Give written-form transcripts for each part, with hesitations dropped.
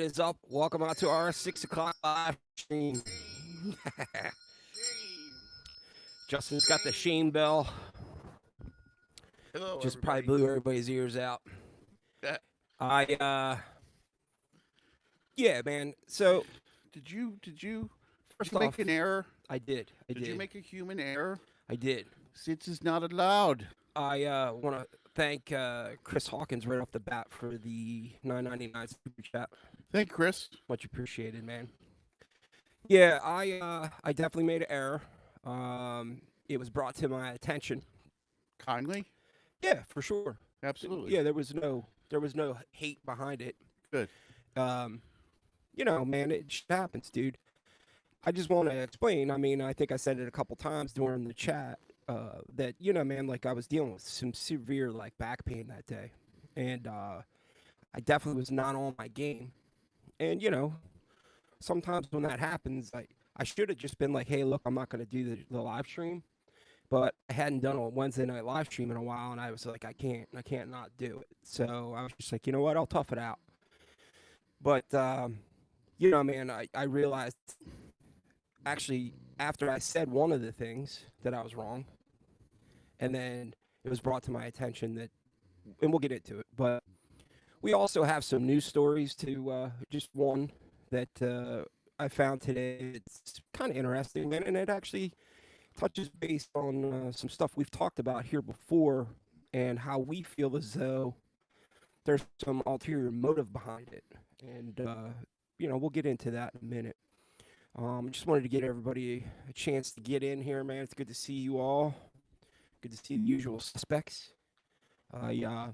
is up? Welcome out to our 6 o'clock live stream. Justin's got the shame bell. Hello, Just probably everybody. blew everybody's ears out. Uh, I, yeah, man. So, Did you first make off, an error? I did. Did you make a human error? I did. Since is not allowed. I want to thank Chris Hawkins right off the bat for the $9.99 super chat. Thank you, Chris. Much appreciated, man. Yeah, I definitely made an error. It was brought to my attention. Kindly. Yeah, for sure. Absolutely. Yeah, there was no hate behind it. Good. Man, it just happens, dude. I just want to explain. I mean, I think I said it a couple times during the chat that man, like I was dealing with some severe like back pain that day, and I definitely was not on my game. And sometimes when that happens, I should have just been like, hey, look, I'm not going to do the live stream. But I hadn't done a Wednesday night live stream in a while, and I was like, I can't not do it. So I was just like, you know what, I'll tough it out. But man, I realized actually after I said one of the things that I was wrong, and then it was brought to my attention that, and we'll get into it, but we also have some news stories to just one that I found today. It's kind of interesting, man, and it actually touches base on some stuff we've talked about here before and how we feel as though there's some ulterior motive behind it. And, we'll get into that in a minute. Just wanted to get everybody a chance to get in here, man. It's good to see you all. Good to see the usual suspects. I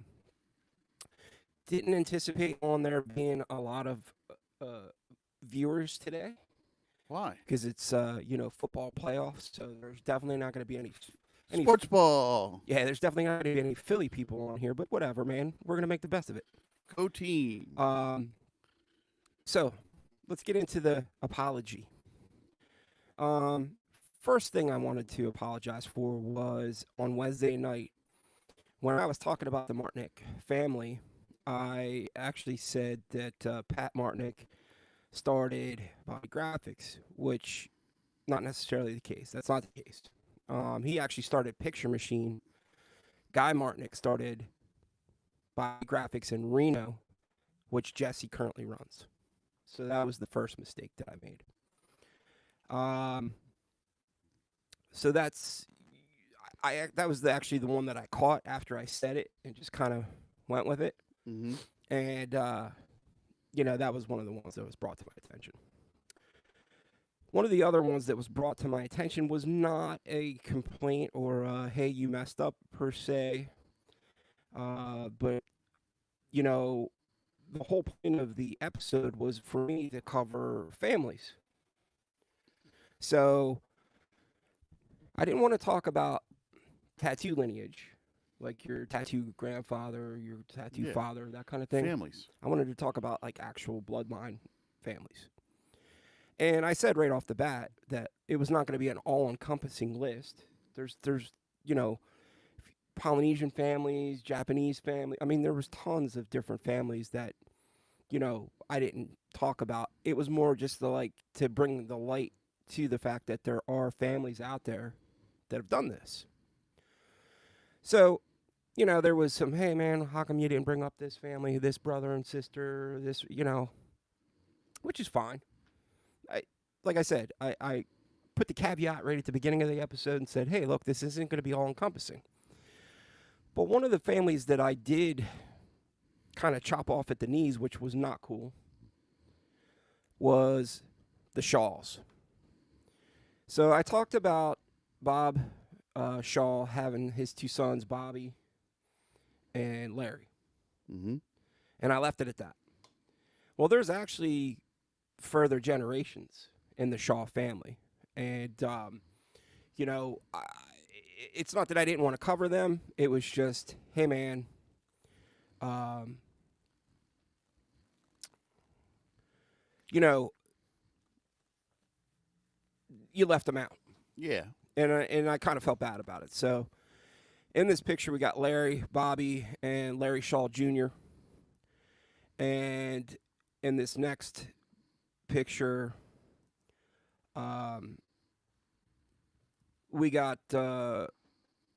didn't anticipate on there being a lot of viewers today. Why? Because it's football playoffs, so there's definitely not going to be any Sports ball. Yeah, there's definitely not going to be any Philly people on here, but whatever, man. We're going to make the best of it. Go team. So let's get into the apology. First thing I wanted to apologize for was on Wednesday night when I was talking about the Martinick family. I actually said that Pat Martinick started Body Graphics, which not necessarily the case. That's not the case. He actually started Picture Machine. Guy Martinick started Body Graphics in Reno, which Jesse currently runs. So that was the first mistake that I made. So that was actually the one that I caught after I said it and just kind of went with it. Mm-hmm. And that was one of the ones that was brought to my attention. One of the other ones that was brought to my attention was not a complaint or hey, you messed up per se. But the whole point of the episode was for me to cover families. So I didn't want to talk about tattoo lineage, like your tattoo grandfather, your tattoo father, that kind of thing. Families. I wanted to talk about like actual bloodline families. And I said right off the bat that it was not going to be an all-encompassing list. There's Polynesian families, Japanese family. I mean, there was tons of different families that, I didn't talk about. It was more just to bring the light to the fact that there are families out there that have done this. So, there was some, hey man, how come you didn't bring up this family, this brother and sister, this, which is fine. Like I said, I put the caveat right at the beginning of the episode and said, hey, look, this isn't going to be all encompassing. But one of the families that I did kind of chop off at the knees, which was not cool, was the Shaws. So I talked about Bob Shaw having his two sons, Bobby and Larry. Mm-hmm. And I left it at that. Well, there's actually further generations in the Shaw family. And, it's not that I didn't want to cover them. It was just, hey, man, you left them out. Yeah. And I kind of felt bad about it. So in this picture, we got Larry, Bobby, and Larry Shaw Jr. And in this next picture, we got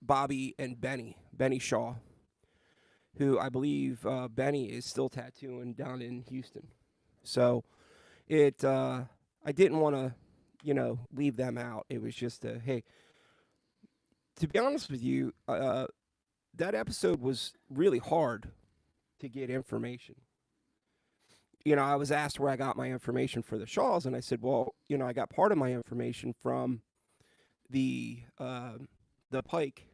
Bobby and Benny Shaw, who I believe Benny is still tattooing down in Houston. So I didn't want to, leave them out. It was just hey, to be honest with you, that episode was really hard to get information. I was asked where I got my information for the Shaws, and I said, well, I got part of my information from the Pike.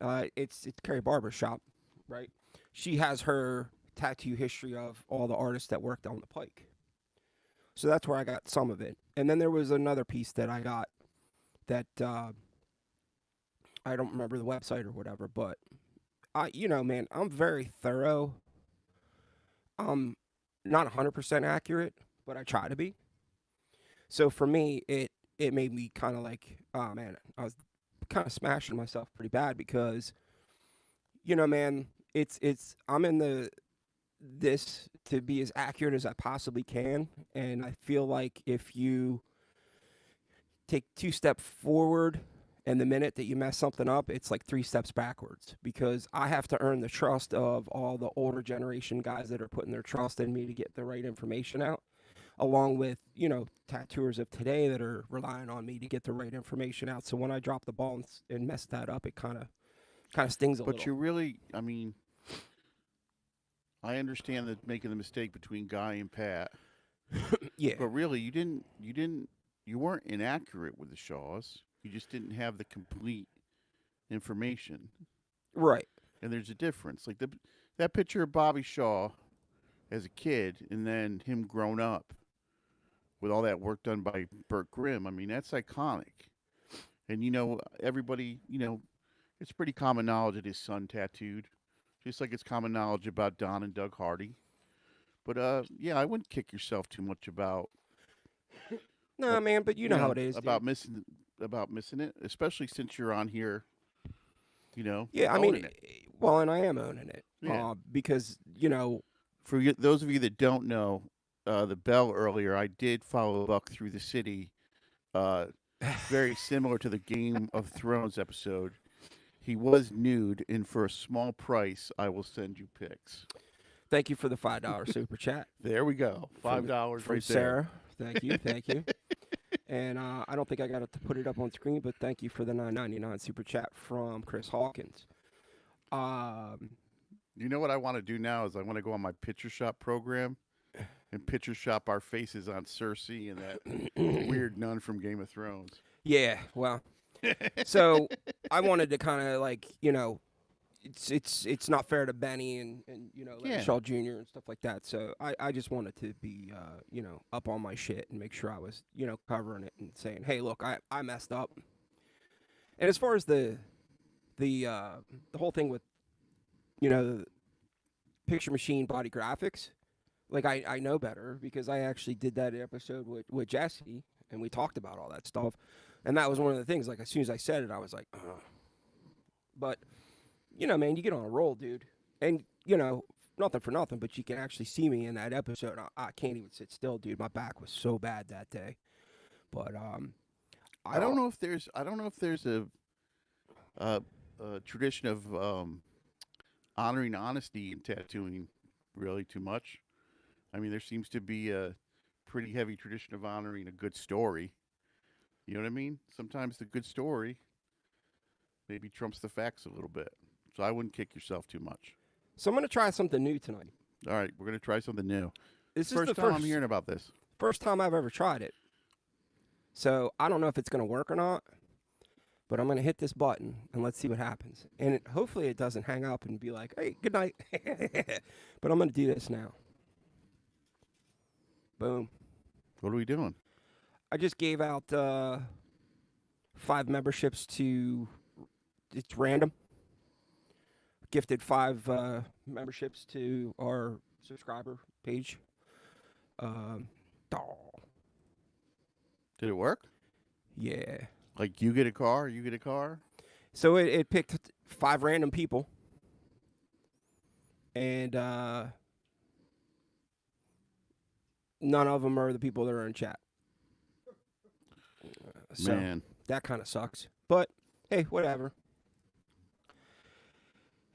It's Carrie Barber's shop, right? She has her tattoo history of all the artists that worked on the Pike. So that's where I got some of it. And then there was another piece that I got that I don't remember the website or whatever, but man, I'm very thorough. I'm not 100% accurate, but I try to be. So for me, it made me kind of like, oh man, I was kind of smashing myself pretty bad because, man, I'm in this to be as accurate as I possibly can, and I feel like if you take 2 steps forward and the minute that you mess something up, it's like 3 steps backwards, because I have to earn the trust of all the older generation guys that are putting their trust in me to get the right information out, along with, tattooers of today that are relying on me to get the right information out. So when I drop the ball and mess that up, it kind of stings a little. But you really, I mean, I understand that making the mistake between Guy and Pat. Yeah. But really, you weren't inaccurate with the Shaws. You just didn't have the complete information. Right. And there's a difference. Like that picture of Bobby Shaw as a kid and then him grown up with all that work done by Burt Grimm, I mean, that's iconic. And, everybody, it's pretty common knowledge that his son tattooed, just like it's common knowledge about Don and Doug Hardy. But, yeah, I wouldn't kick yourself too much about. No, man, but you know how it is. About missing it, especially since you're on here, Yeah, I mean, well, and I am owning it. Yeah. Because, For those of you that don't know, the bell earlier, I did follow Buck through the city, very similar to the Game of Thrones episode. He was nude, and for a small price, I will send you pics. Thank you for the $5 super chat. There we go. $5 from right Sarah. There. Thank you. And I don't think I got to put it up on screen, but thank you for the $9.99 super chat from Chris Hawkins. You know what I want to do now is I want to go on my picture shop program and picture shop our faces on Cersei and that weird nun from Game of Thrones. Yeah, well, so I wanted to kind of like, it's not fair to Benny and Shaw Jr. and stuff like that. So I just wanted to be, up on my shit and make sure I was, covering it and saying, hey, look, I messed up. And as far as the whole thing with, the picture machine body graphics, like I know better because I actually did that episode with Jesse and we talked about all that stuff. And that was one of the things, like as soon as I said it, I was like, ugh. But, man, you get on a roll, dude. And, nothing for nothing, but you can actually see me in that episode. I can't even sit still, dude. My back was so bad that day. But I don't know if there's a tradition of honoring honesty in tattooing really too much. I mean, there seems to be a pretty heavy tradition of honoring a good story. You know what I mean? Sometimes the good story maybe trumps the facts a little bit. So I wouldn't kick yourself too much. So I'm going to try something new tonight. All right, we're going to try something new. This is the first time I'm hearing about this. First time I've ever tried it. So I don't know if it's going to work or not, but I'm going to hit this button and let's see what happens. And hopefully it doesn't hang up and be like, hey, good night. But I'm going to do this now. Boom. What are we doing? I just gave out 5 memberships to, it's random. Gifted 5 memberships to our subscriber page. Did it work? Yeah. Like you get a car, you get a car? So it picked 5 random people. And None of them are the people that are in chat. So Man. that kind of sucks. But hey, whatever.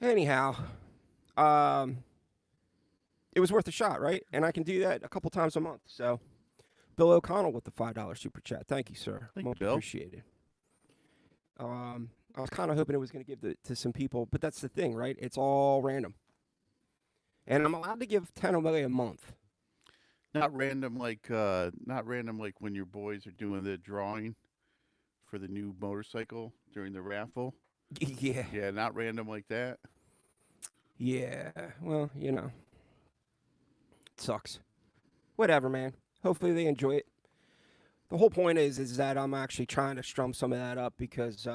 Anyhow, it was worth a shot, right? And I can do that a couple times a month. So Bill O'Connell with the $5 super chat. Thank you, sir. Thank you, Much Bill. appreciated. I was kind of hoping it was going to give to some people, but that's the thing, right? It's all random. And I'm allowed to give 10 away a month. Not random like when your boys are doing the drawing for the new motorcycle during the raffle. Yeah. Yeah, not random like that. Yeah. Well, you know. It sucks. Whatever, man. Hopefully they enjoy it. The whole point is that I'm actually trying to strum some of that up because,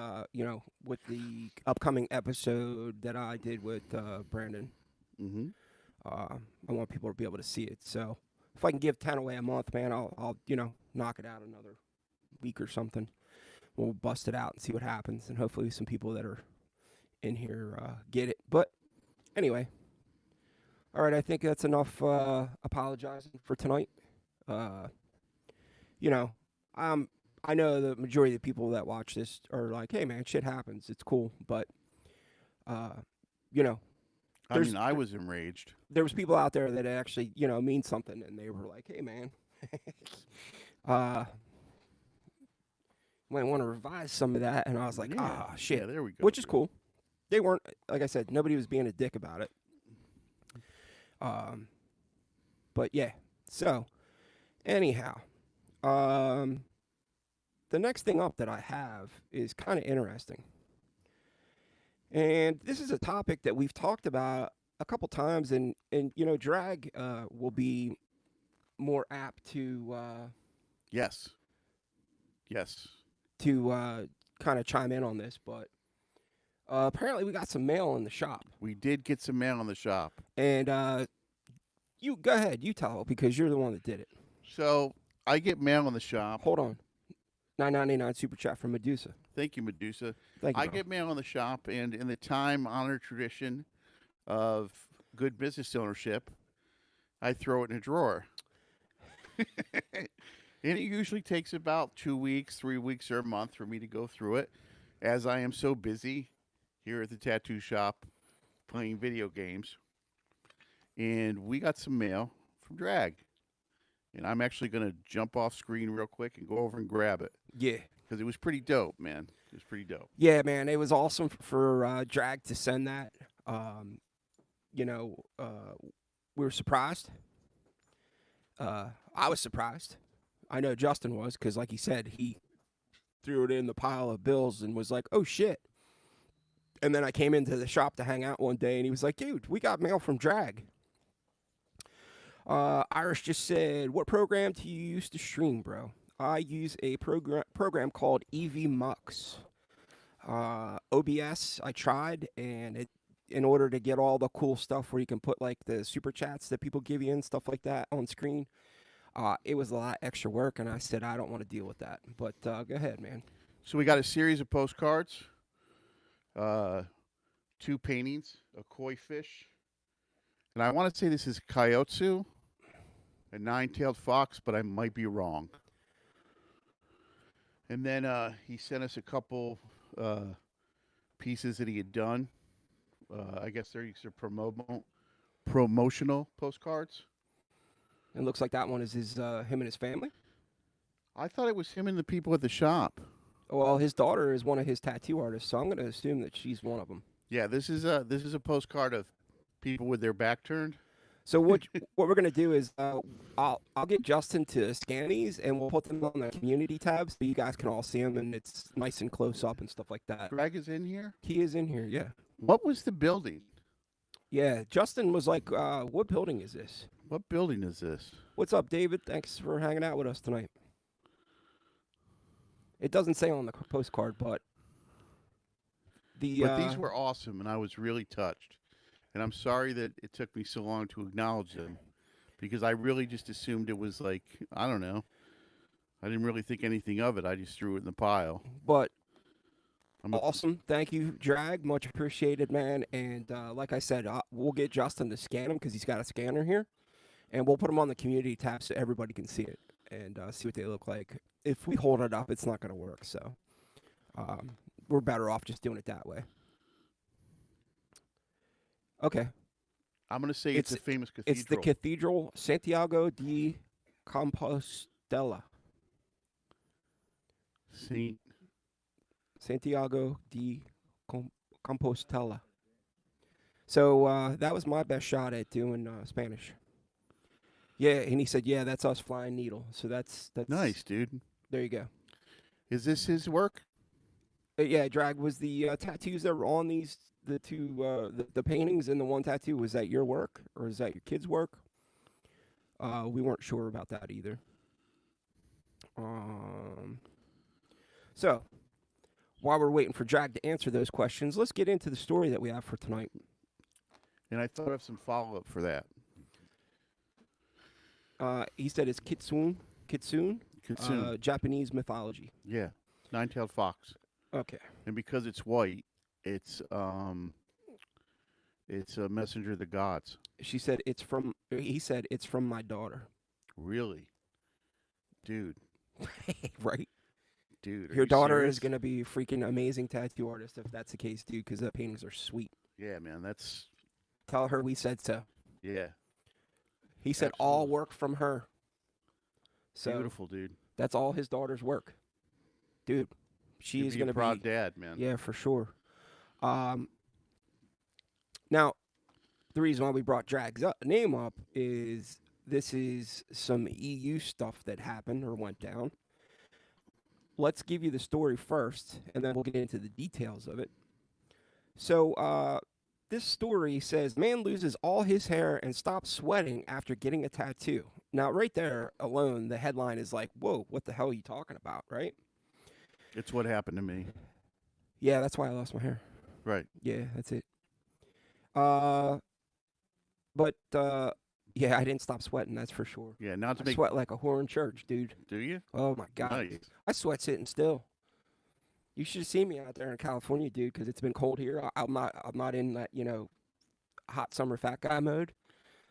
with the upcoming episode that I did with Brandon, I want people to be able to see it. So if I can give 10 away a month, man, I'll knock it out another week or something. We'll bust it out and see what happens, and hopefully some people that are in here get it. But anyway, all right, I think that's enough apologizing for tonight. I know the majority of the people that watch this are like, hey, man, shit happens. It's cool. But, I was enraged. There was people out there that actually, mean something. And they were like, hey, man, might want to revise some of that. And I was like, shit. Yeah, there we go. Which is cool. They weren't, like I said, nobody was being a dick about it. But, yeah. So, anyhow. The next thing up that I have is kind of interesting. And this is a topic that we've talked about a couple times, and drag will be more apt to Yes. To kind of chime in on this, but apparently we got some mail in the shop. We did get some mail in the shop. And you go ahead, you tell because you're the one that did it. So I get mail in the shop. Hold on. $9.99 super chat from Medusa. Thank you, Medusa. Thank you, I bro. get mail in the shop, and in the time-honored tradition of good business ownership, I throw it in a drawer. And it usually takes about 2 weeks, 3 weeks, or a month for me to go through it, as I am so busy here at the tattoo shop playing video games. And we got some mail from Drag. And I'm actually going to jump off screen real quick and go over and grab it. Yeah. Because it was pretty dope, man. It was pretty dope. Yeah, man. It was awesome for Drag to send that. We were surprised. I was surprised. I know Justin was because, like he said, he threw it in the pile of bills and was like, oh, shit. And then I came into the shop to hang out one day, and he was like, dude, we got mail from Drag. Irish just said, what program do you use to stream, bro? I use a program called EV Mux. OBS, I tried, and in order to get all the cool stuff where you can put like the super chats that people give you and stuff like that on screen, it was a lot of extra work, and I said I don't want to deal with that. But go ahead, man. So we got a series of postcards, 2 paintings, a koi fish, and I want to say this is Kaiotsu, a 9-tailed fox, but I might be wrong. And then he sent us a couple pieces that he had done. I guess they're promotional postcards. It looks like that one is him and his family. I thought it was him and the people at the shop. Well, his daughter is one of his tattoo artists, so I'm going to assume that she's one of them. Yeah, this is a postcard of people with their back turned. So what we're gonna do is I'll get Justin to scan these and we'll put them on the community tab so you guys can all see them and it's nice and close up and stuff like that. Greg is in here? He is in here, yeah. What was the building? Yeah, Justin was like, what building is this? What building is this? What's up, David? Thanks for hanging out with us tonight. It doesn't say on the postcard, but these were awesome and I was really touched. And I'm sorry that it took me so long to acknowledge them because I really just assumed it was like, I don't know. I didn't really think anything of it. I just threw it in the pile. But awesome. Thank you, Drag. Much appreciated, man. And like I said, we'll get Justin to scan them because he's got a scanner here. and we'll put them on the community tab so everybody can see it and see what they look like. If we hold it up, it's not going to work. So we're better off just doing it that way. Okay. I'm going to say it's a famous cathedral. It's the Cathedral Santiago de Compostela. Santiago de Compostela. So that was my best shot at doing Spanish. Yeah, and he said, "Yeah, that's us flying needle." So that's nice, dude. There you go. Is this his work? Yeah, Drag, was the tattoos that were on these the two the paintings and the one tattoo, was that your work or is that your kid's work? We weren't sure about that either. So while we're waiting for Drag to answer those questions, let's get into the story that we have for tonight. And I thought of some follow-up for that. He said it's Kitsune, Japanese mythology. Yeah, nine-tailed fox. Okay. And because it's white, it's a messenger of the gods. He said it's from my daughter. Really? Dude. Right? Dude, your daughter is going to be a freaking amazing tattoo artist if that's the case, dude, because the paintings are sweet. Yeah, man, that's... Tell her we said so. Yeah. He said all work from her. So beautiful, dude. That's all his daughter's work. Dude, she is going to be... proud dad, man. Yeah, for sure. Now, the reason why we brought Drag's name up is this is some EU stuff that happened or went down. Let's give you the story first, and then we'll get into the details of it. So, this story says, man loses all his hair and stops sweating after getting a tattoo. Now, right there alone, the headline is like, whoa, what the hell are you talking about, right? It's what happened to me. Yeah, that's why I lost my hair. Right. Yeah, that's it. Yeah, I didn't stop sweating, that's for sure. Yeah, not to I sweat like a whore in church, dude. Do you? Oh, my God. Nice. I sweat sitting still. You should have seen me out there in California, dude, because it's been cold here. I'm not in that, hot summer fat guy mode.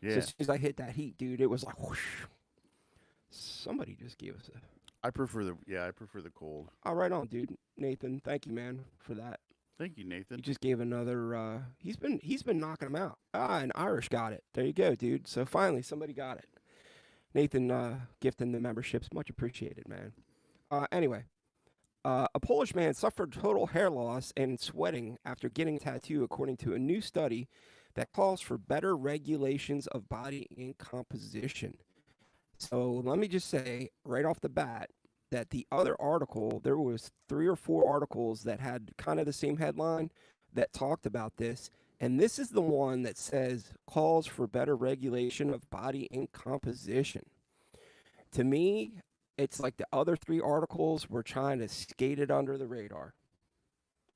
Yeah. So as soon as I hit that heat, dude, it was like whoosh. Somebody just gave us a... I prefer the cold. Oh, right on, dude. Nathan, thank you, man, for that. Thank you, Nathan. He just gave another... He's been knocking them out. An Irish got it. There you go, dude. So finally, somebody got it. Nathan gifting the memberships. Much appreciated, man. Anyway. A Polish man suffered total hair loss and sweating after getting a tattoo, according to a new study that calls for better regulations of body ink composition. So let me just say right off the bat that the other article, there was 3 or 4 articles that had kind of the same headline that talked about this. And this is the one that says calls for better regulation of body ink composition. To me, it's like the other 3 articles were trying to skate it under the radar.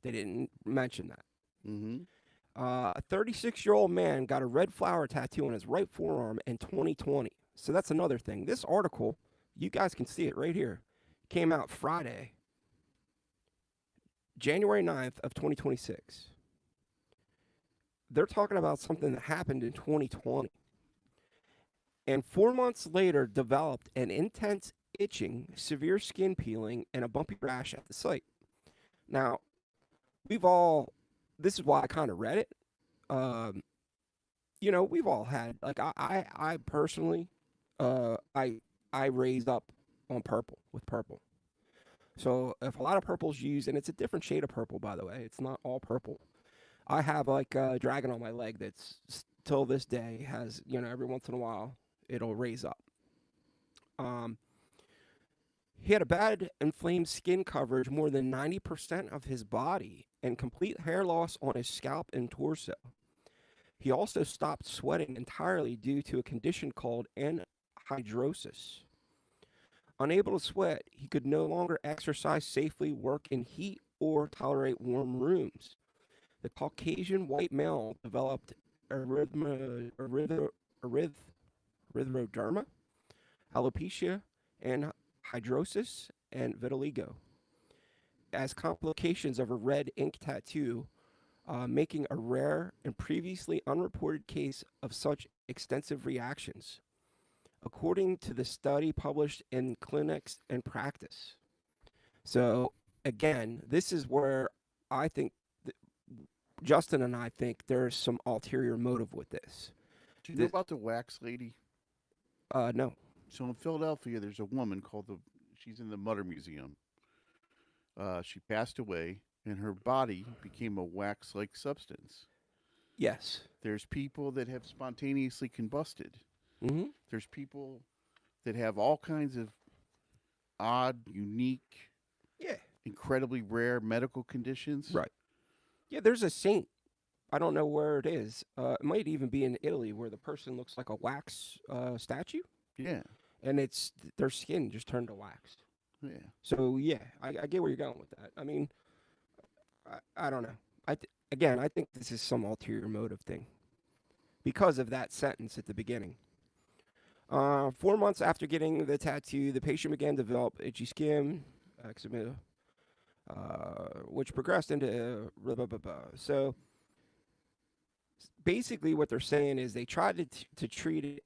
They didn't mention that. Mm-hmm. A 36-year-old man got a red flower tattoo on his right forearm in 2020. So that's another thing. This article, you guys can see it right here, came out Friday, January 9th of 2026. They're talking about something that happened in 2020. And 4 months later, developed an intense itching, severe skin peeling, and a bumpy rash at the site. Now, this is why I kind of read it. We've all had, like, I personally, I raised up on with purple. So if a lot of purple's used, and it's a different shade of purple, by the way, it's not all purple. I have like a dragon on my leg that's till this day has, every once in a while, it'll raise up. He had a bad inflamed skin coverage, more than 90% of his body, and complete hair loss on his scalp and torso. He also stopped sweating entirely due to a condition called anhydrosis. Unable to sweat, he could no longer exercise safely, work in heat, or tolerate warm rooms. The Caucasian white male developed erythroderma, alopecia, and hydrosis, and vitiligo as complications of a red ink tattoo, making a rare and previously unreported case of such extensive reactions. according to the study published in Clinics and Practice. So, again, this is where I think Justin and I think there's some ulterior motive with this. Do you know about the wax lady? No. So in Philadelphia, there's a woman she's in the Mutter Museum. She passed away, and her body became a wax-like substance. Yes. There's people that have spontaneously combusted. Mm-hmm. There's people that have all kinds of odd, unique, Yeah. incredibly rare medical conditions. Right. Yeah, there's a saint. I don't know where it is. It might even be in Italy where the person looks like a wax statue. Yeah. And it's their skin just turned to wax. Yeah. So yeah, I get where you're going with that. I mean, I don't know. I think this is some ulterior motive thing because of that sentence at the beginning. 4 months after getting the tattoo, the patient began to develop itchy skin, eczema, which progressed into blah, blah, blah, blah. So basically, what they're saying is they tried to treat it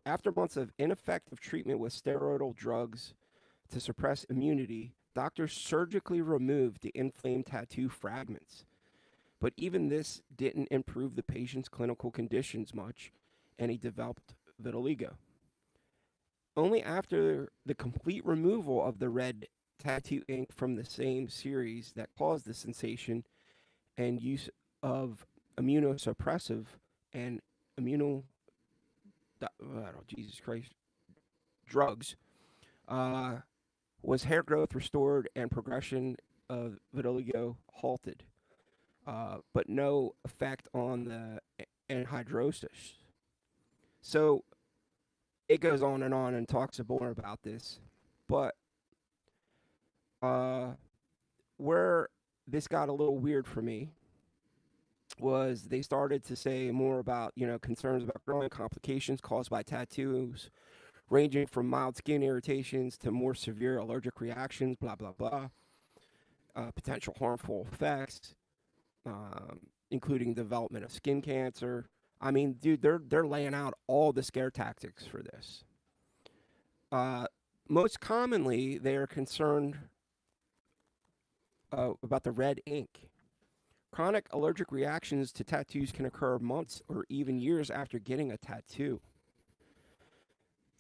after months of ineffective treatment with steroidal drugs to suppress immunity. Doctors surgically removed the inflamed tattoo fragments. But even this didn't improve the patient's clinical conditions much, and he developed vitiligo. Only after the complete removal of the red tattoo ink from the same series that caused the sensation and use of immunosuppressive and Jesus Christ, drugs, was hair growth restored and progression of vitiligo halted, but no effect on the anhidrosis. So it goes on and talks more about this, but where this got a little weird for me was they started to say more about, concerns about growing complications caused by tattoos, ranging from mild skin irritations to more severe allergic reactions, blah, blah, blah. Potential harmful effects, including development of skin cancer. I mean, dude, they're laying out all the scare tactics for this. Most commonly, they are concerned about the red ink. Chronic allergic reactions to tattoos can occur months or even years after getting a tattoo.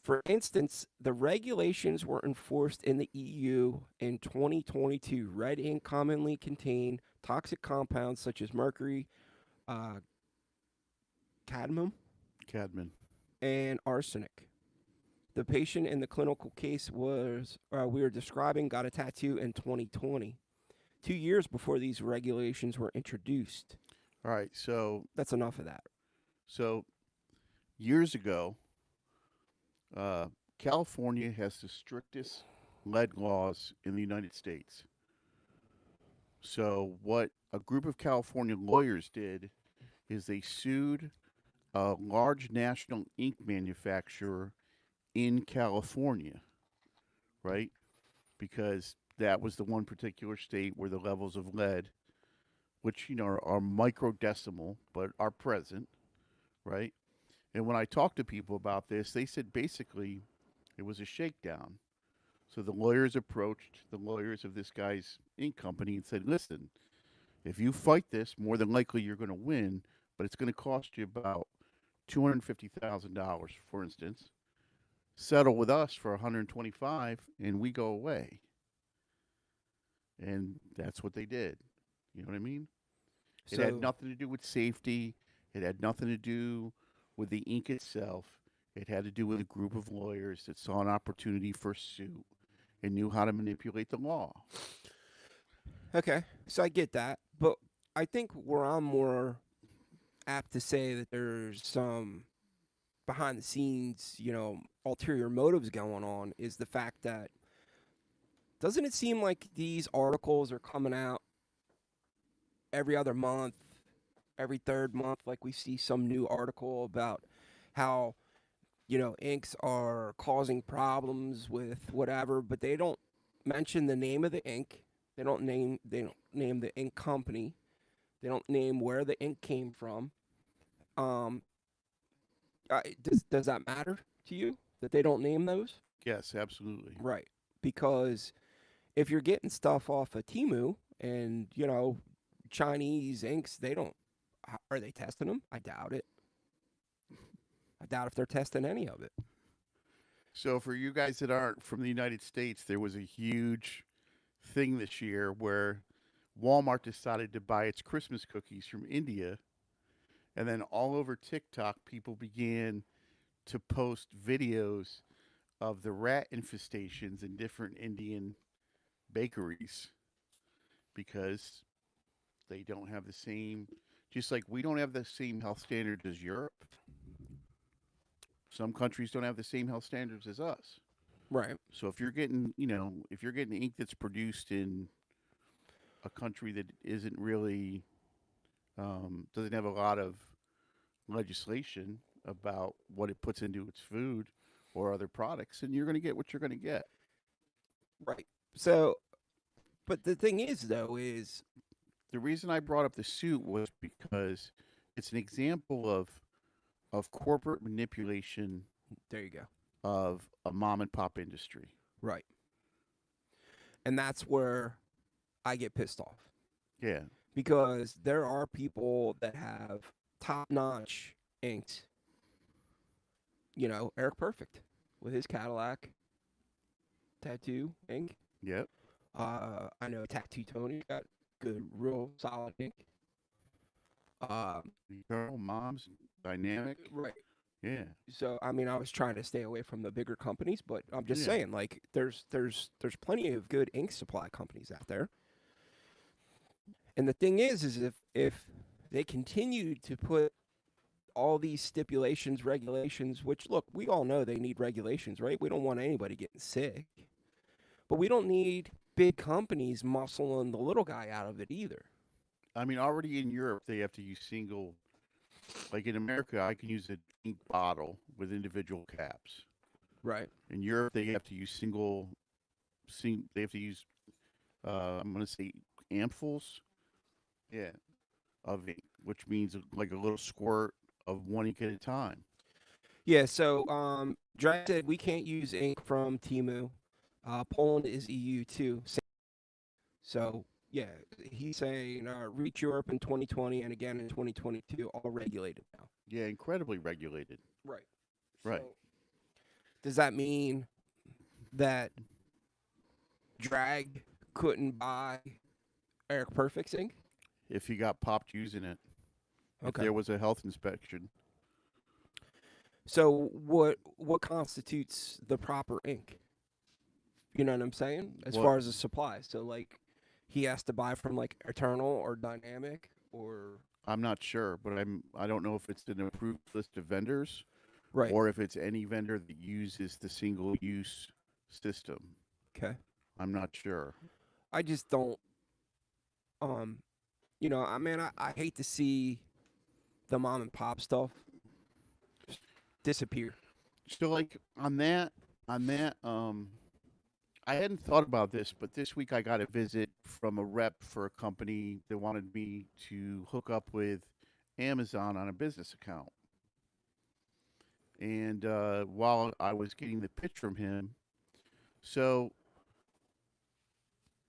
For instance, the regulations were enforced in the EU in 2022. Red ink commonly contained toxic compounds such as mercury, cadmium, and arsenic. The patient in the clinical case we were describing got a tattoo in 2020, 2 years before these regulations were introduced. All right, so that's enough of that. So years ago, California has the strictest lead laws in the United States. So what a group of California lawyers did is they sued a large national ink manufacturer in California, right? Because that was the one particular state where the levels of lead, which, are microdecimal, but are present, right? And when I talked to people about this, they said basically it was a shakedown. So the lawyers approached the lawyers of this guy's ink company and said, listen, if you fight this, more than likely you're going to win, but it's going to cost you about $250,000, for instance. Settle with us for $125,000 and we go away. And that's what they did. You know what I mean? It had nothing to do with safety. It had nothing to do with the ink itself. It had to do with a group of lawyers that saw an opportunity for a suit and knew how to manipulate the law. Okay, so I get that, but I think where I'm more apt to say that there's some behind the scenes, ulterior motives going on is the fact that doesn't it seem like these articles are coming out every other month, every third month, like we see some new article about how, inks are causing problems with whatever, but they don't mention the name of the ink. They don't name the ink company. They don't name where the ink came from. Does that matter to you that they don't name those? Yes, absolutely. Right. Because if you're getting stuff off of Temu and, Chinese inks, they don't. Are they testing them? I doubt it. I doubt if they're testing any of it. So for you guys that aren't from the United States, there was a huge thing this year where Walmart decided to buy its Christmas cookies from India, and then all over TikTok, people began to post videos of the rat infestations in different Indian bakeries because they don't have the same, just like we don't have the same health standards as Europe. Some countries don't have the same health standards as us. Right. So if you're getting, if you're getting ink that's produced in a country that isn't really, doesn't have a lot of legislation about what it puts into its food or other products, and you're going to get what you're going to get. Right. So, but the thing is, though, is The reason I brought up the suit was because it's an example of corporate manipulation there you go. of a mom and pop industry. Right. And that's where I get pissed off Yeah. because there are people that have top-notch inks. Eric Perfect with his Cadillac tattoo ink. Yep. I know Tattoo Tony got good, real solid ink. Girl, mom's dynamic. Right. Yeah. So I mean, I was trying to stay away from the bigger companies, but I'm just Yeah. saying, like, there's plenty of good ink supply companies out there. And the thing is if they continue to put all these stipulations, regulations, which look, we all know they need regulations, right? We don't want anybody getting sick, but we don't need big companies muscling the little guy out of it either. I mean, already in Europe, they have to use single. Like in America, I can use a ink bottle with individual caps. Right. In Europe, they have to use single. They have to use. I'm going to say ampoules. Yeah, of ink, which means like a little squirt of one ink at a time. Yeah. So, Drag said we can't use ink from Temu. Poland is EU too. So yeah, he's saying reach Europe in 2020 and again in 2022, all regulated now. Yeah, incredibly regulated. Right. Right. So, does that mean that Drag couldn't buy Eric Perfect's ink? If he got popped using it, if Okay. there was a health inspection. So what constitutes the proper ink? You know what I'm saying? As Well- far as the supply. So like he has to buy from like Eternal or Dynamic or I'm not sure, but I don't know if it's an approved list of vendors right. or if it's any vendor that uses the single use system. Okay. I'm not sure. I just don't I mean I hate to see the mom and pop stuff disappear. So like on that I hadn't thought about this, but this week I got a visit from a rep for a company that wanted me to hook up with Amazon on a business account. And while I was getting the pitch from him, so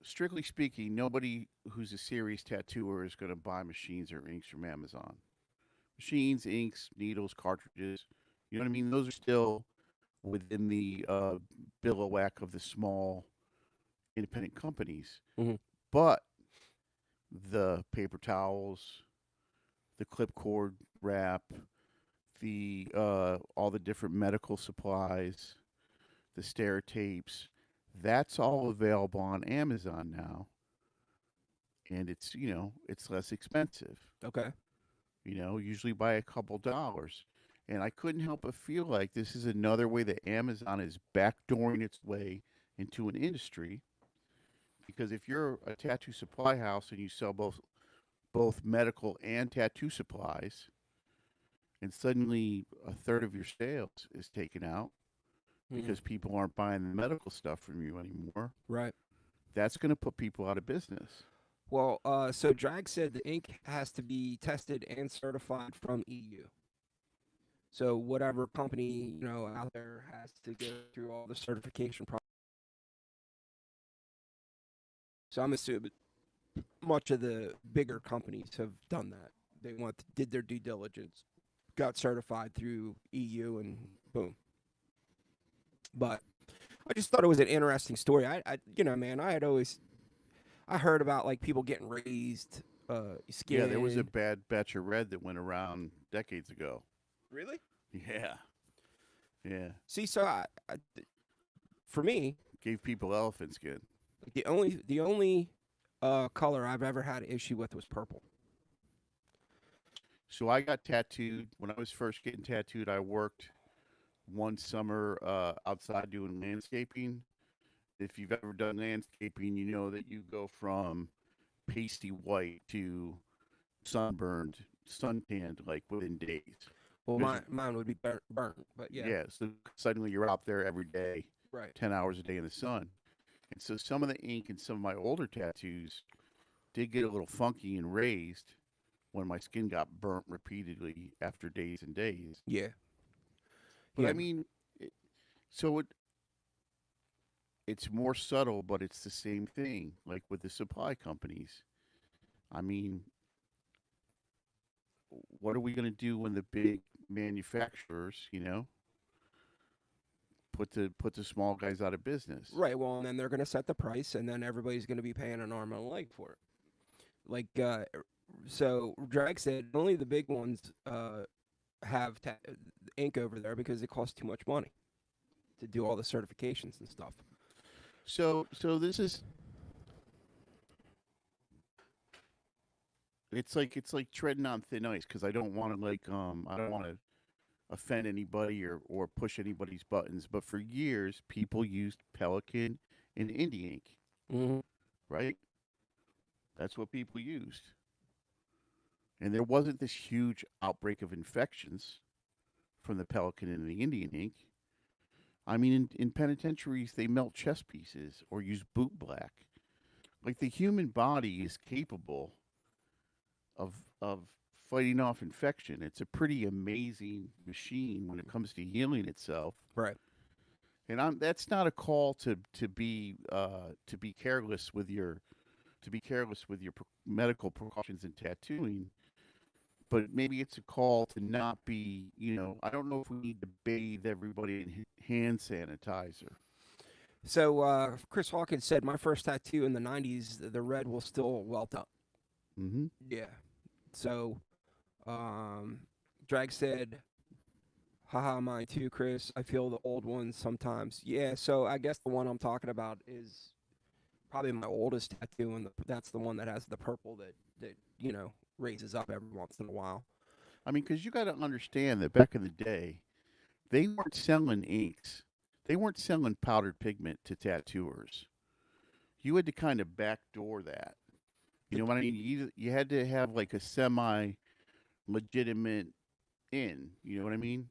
strictly speaking, nobody who's a serious tattooer is going to buy machines or inks from Amazon. Machines, inks, needles, cartridges, you know what I mean? Those are still within the billowhack of the small independent companies. Mhm. But the paper towels, the clipcord wrap, the all the different medical supplies, the stair tapes, that's all available on Amazon now. And it's, it's less expensive. Okay. Usually by a couple dollars. And I couldn't help but feel like this is another way that Amazon is backdooring its way into an industry. Because if you're a tattoo supply house and you sell both medical and tattoo supplies, and suddenly a third of your sales is taken out because people aren't buying the medical stuff from you anymore, Right. that's going to put people out of business. Well, so Drag said the ink has to be tested and certified from EU. So whatever company, out there has to go through all the certification process. So I'm assuming much of the bigger companies have done that. They did their due diligence, got certified through EU, and boom. But I just thought it was an interesting story. Man, I heard about like people getting raised, Yeah, there was a skin. bad batch of red that went around decades ago. Really? Yeah, yeah. See, so for me, Gave people elephant skin. like the only color I've ever had an issue with was purple. So I got tattooed when I was first getting tattooed. I worked one summer outside doing landscaping. If you've ever done landscaping, you know that you go from pasty white to sunburned, suntanned like within days. Well, Because mine would be burnt, but yeah, yeah, so suddenly you're out there every day, right. 10 hours a day in the sun. And so some of the ink in some of my older tattoos did get a little funky and raised when my skin got burnt repeatedly after days and days. Yeah, But yeah. I mean, so it's more subtle, but it's the same thing. Like with the supply companies. I mean, what are we going to do when the big manufacturers, put the small guys out of business? Right. Well, and then they're going to set the price, and then everybody's going to be paying an arm and a leg for it. Like, so Drag said only the big ones have ink over there because it costs too much money to do all the certifications and stuff. So this is it's like treading on thin ice because I don't want to offend anybody or push anybody's buttons. But for years, people used Pelican and Indie ink, Mm-hmm. right? That's what people used. And there wasn't this huge outbreak of infections from the Pelican and the Indian ink. I mean, in penitentiaries, they melt chess pieces or use boot black. Like the human body is capable of fighting off infection. It's a pretty amazing machine when it comes to healing itself. Right. And that's not a call to be careless with your medical precautions in tattooing, but maybe it's a call to not be, I don't know if we need to bathe everybody in hand sanitizer. So Chris Hawkins said, "My first tattoo in the '90s, the red was still welt up." Mm-hmm. Yeah. So, um, Drag said, "Haha, mine too, Chris. I feel the old ones sometimes." Yeah. So I guess the one I'm talking about is probably my oldest tattoo, and that's the one that has the purple that raises up every once in a while. I mean, because you got to understand that back in the day, they weren't selling inks. They weren't selling powdered pigment to tattooers. You had to kind of backdoor that. You know what I mean? You had to have like a semi legitimate in. You know what I mean?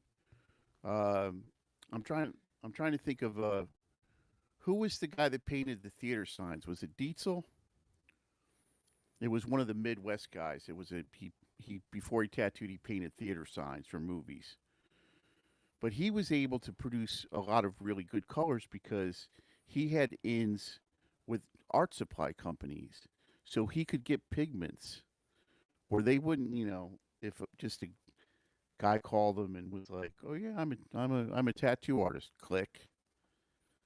Um, I'm trying. I'm trying to think of who was the guy that painted the theater signs. Was it Dietzel? It was one of the Midwest guys. It was he before he tattooed, he painted theater signs for movies. But he was able to produce a lot of really good colors because he had ins with art supply companies, so he could get pigments where they wouldn't, if just a guy called them and was like, "Oh yeah, I'm a tattoo artist." Click.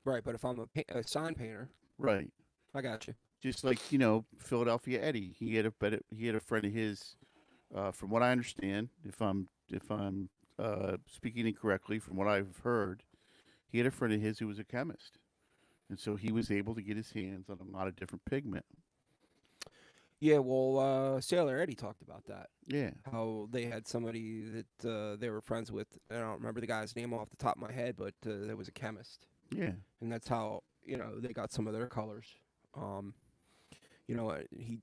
Right. But if I'm a sign painter, Right. I got you. Just like Philadelphia Eddie, he had a friend of his. From what I understand, if I'm speaking incorrectly, from what I've heard, he had a friend of his who was a chemist, and so he was able to get his hands on a lot of different pigment. Yeah. Well, Sailor Eddie talked about that. Yeah, How they had somebody that they were friends with. I don't remember the guy's name off the top of my head, but there was a chemist, yeah. and that's how they got some of their colors. Um, he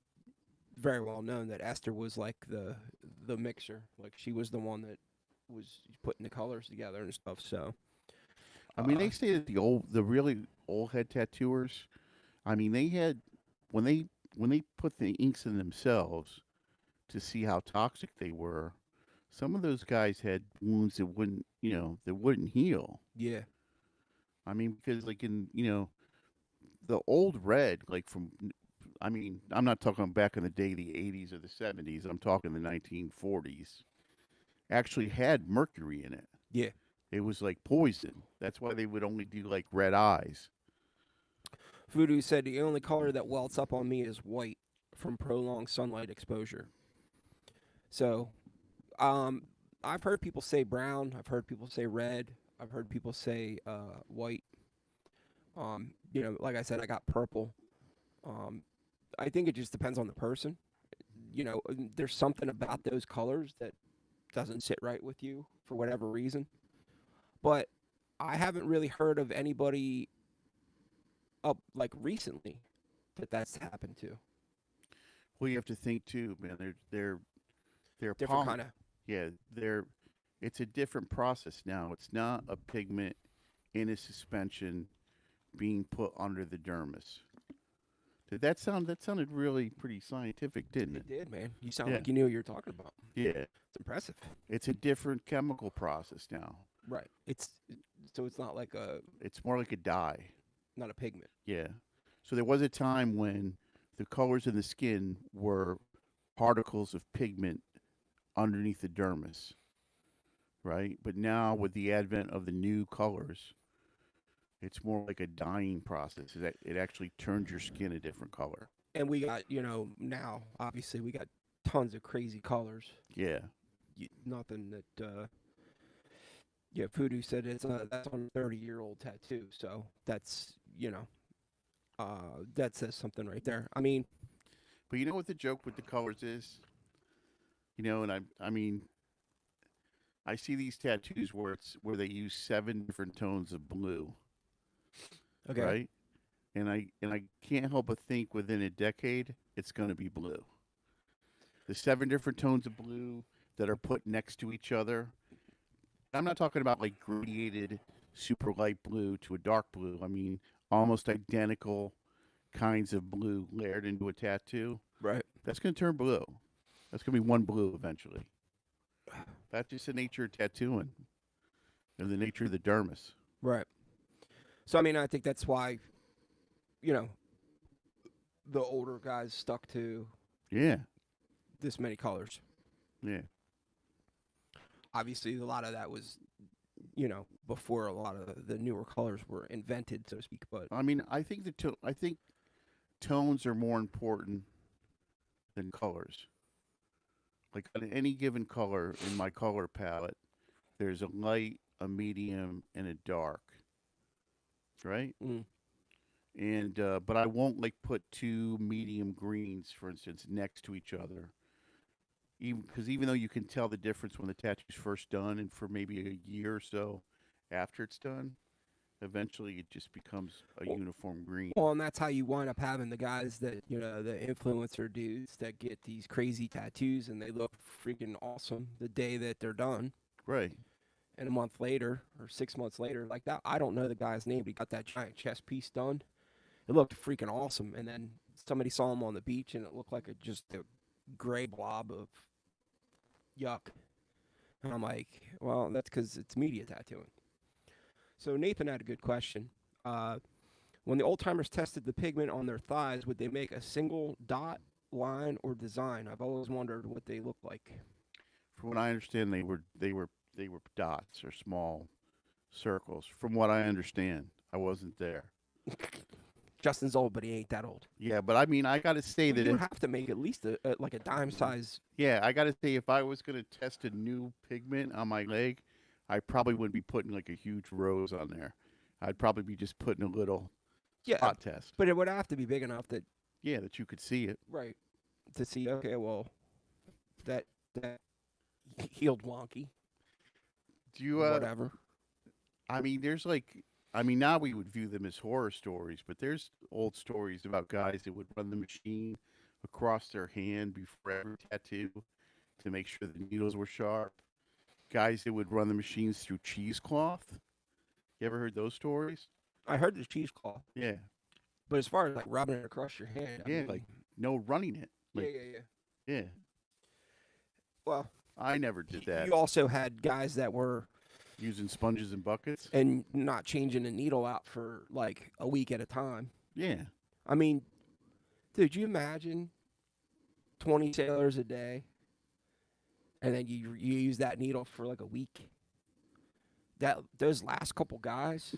very well known that Esther was like the mixer, like she was the one that was putting the colors together and stuff. So, I mean, uh, they say that the really old head tattooers. I mean, they had when they put the inks in themselves to see how toxic they were. some of those guys had wounds that wouldn't, that wouldn't heal. Yeah. I mean, because like in, the old red, like from, I mean, I'm not talking back in the day, the 80s or the 70s. I'm talking the 1940s. Actually had mercury in it. Yeah. It was like poison. That's why they would only do like red eyes. Voodoo said the only color that welts up on me is white from prolonged sunlight exposure. So, um, I've heard people say brown. I've heard people say red. I've heard people say white. Like I said, I got purple. Um, I think it just depends on the person. There's something about those colors that doesn't sit right with you for whatever reason. But I haven't really heard of anybody up like recently that's happened to. Well, you have to think too, man. They're Different kind of. yeah, they're it's a different process now. It's not a pigment in a suspension being put under the dermis. Did that sound? That sounded really pretty scientific, didn't it? It did, man. You sound Yeah. like you knew what you were talking about. Yeah. It's impressive. It's a different chemical process now. Right. So it's not like It's more like a dye. not a pigment. Yeah. So there was a time when the colors in the skin were particles of pigment underneath the dermis, right? But now with the advent of the new colors, it's more like a dyeing process. It actually turns your skin a different color. And we got, now obviously we got tons of crazy colors. Yeah. Nothing that yeah, Voodoo said that's on a 30-year-old tattoo. So that's, that says something right there. I mean, But you know what the joke with the colors is? And I mean, I see these tattoos where they use 7 different tones of blue, okay. right? And I can't help but think within a decade it's going to be blue. The 7 different tones of blue that are put next to each other. I'm not talking about like gradiated super light blue to a dark blue. I mean, almost identical kinds of blue layered into a tattoo. Right. That's going to turn blue. That's going to be one blue eventually. That's just the nature of tattooing and the nature of the dermis. Right. So, I mean, I think that's why, the older guys stuck to Yeah. this many colors. Yeah. Obviously, a lot of that was, before a lot of the newer colors were invented, so to speak. But I mean, I think tones are more important than colors. Like on any given color in my color palette, there's a light, a medium, and a dark. Right? And but I won't like put 2 medium greens, for instance, next to each other. Even though you can tell the difference when the tattoo's first done, and for maybe a year or so after it's done, eventually it just becomes a uniform green. Well, and that's how you wind up having the guys that, the influencer dudes that get these crazy tattoos and they look freaking awesome the day that they're done. Right. And a month later or 6 months later, like that, I don't know the guy's name, but he got that giant chest piece done. It looked freaking awesome. And then somebody saw him on the beach and it looked like just a gray blob of yuck. And I'm like, well, that's because it's media tattooing. So Nathan had a good question. When the old timers tested the pigment on their thighs, would they make a single dot, line, or design? I've always wondered what they look like. From what I understand, they were dots or small circles. From what I understand, I wasn't there. Justin's old, but he ain't that old. Yeah, but I mean, I got to say that you have to make at least like a dime size. Yeah, I got to say, if I was going to test a new pigment on my leg, I probably wouldn't be putting like a huge rose on there. I'd probably be just putting a little spot test. But it would have to be big enough that that you could see it. Right. To see, okay, well, that healed wonky. Do you whatever? I mean, now we would view them as horror stories, but there's old stories about guys that would run the machine across their hand before every tattoo to make sure the needles were sharp. Guys that would run the machines through cheesecloth. You ever heard those stories? I heard the cheesecloth. Yeah. But as far as like rubbing it across your hand, like no running it. Like, yeah. Yeah. Well, I never did that. You also had guys that were Using sponges and buckets. and not changing a needle out for like a week at a time. Yeah. I mean, dude, you imagine 20 sailors a day, and then you use that needle for like a week. Those last couple guys,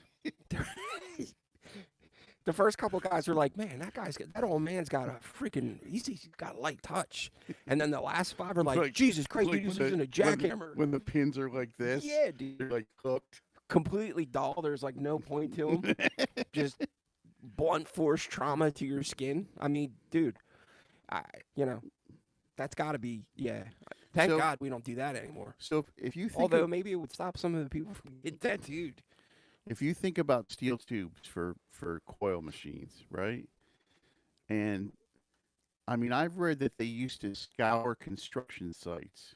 the first couple guys were like, man, that old man's got a freaking, he's got a light touch. And then the last five are like, Jesus Christ, like you're just when using a jackhammer. when the pins are like this. Yeah, dude. They're like hooked. Completely dull. There's like no point to them. Just blunt force trauma to your skin. I mean, dude, that's got to be, yeah. Thank God we don't do that anymore. So if you think Although maybe it would stop some of the people from getting tattooed. if you think about steel tubes for coil machines, right? And I mean, I've read that they used to scour construction sites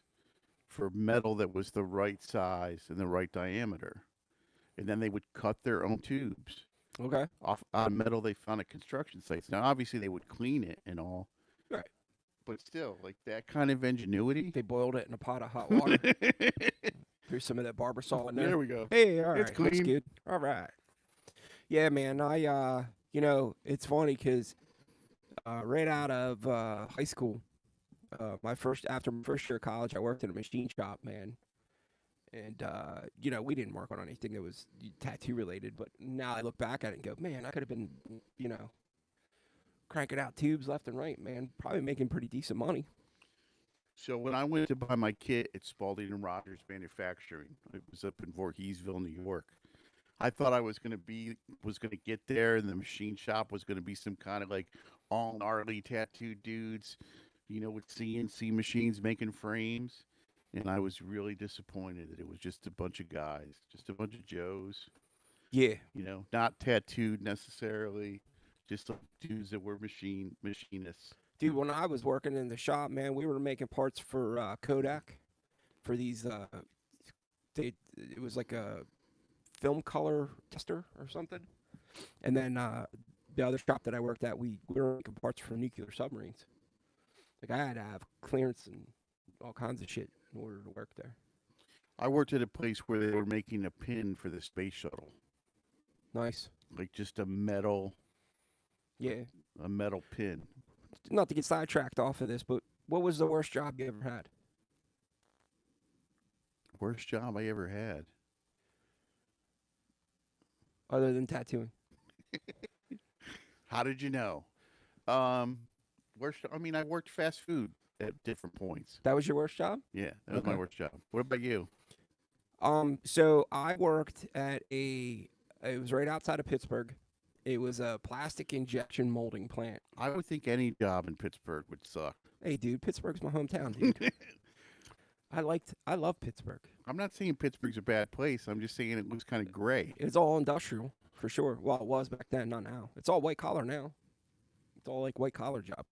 for metal that was the right size and the right diameter. And then they would cut their own tubes Okay. off on metal they found at construction sites. Now, obviously, they would clean it and all. Right. But still, like that kind of ingenuity. They boiled it in a pot of hot water. Threw some of that barber salt in there. There we go. Hey, all right. It's That's clean. good. All right. Yeah, man. It's funny because right out of high school, after my first year of college, I worked in a machine shop, man. And, we didn't work on anything that was tattoo related. But now I look back at it and go, man, I could have been, cranking out tubes left and right, man. Probably making pretty decent money. So when I went to buy my kit at Spalding and Rogers Manufacturing, it was up in Voorheesville, New York. I thought I was gonna get there, and the machine shop was gonna be some kind of like all gnarly tattoo dudes, with CNC machines making frames. And I was really disappointed that it was just a bunch of guys, just a bunch of Joes. Yeah. Not tattooed necessarily, just like dudes that were machinists. Dude, when I was working in the shop, man, we were making parts for Kodak for these. It was like a film color tester or something. And then the other shop that I worked at, we were making parts for nuclear submarines. Like I had to have clearance and all kinds of shit in order to work there. I worked at a place where they were making a pin for the space shuttle. Nice. Like just a metal pin. Not to get sidetracked off of this, but what was the worst job you ever had? Worst job I ever had. Other than tattooing? How did you know? I worked fast food at different points. That was your worst job? Yeah, that was my worst job. What about you? So I worked at it was right outside of Pittsburgh. It was a plastic injection molding plant. I would think any job in Pittsburgh would suck. Hey, dude, Pittsburgh's my hometown, dude. I love Pittsburgh. I'm not saying Pittsburgh's a bad place. I'm just saying it looks kind of gray. It's all industrial, for sure. Well, it was back then, not now. It's all white collar now. It's all like white collar jobs.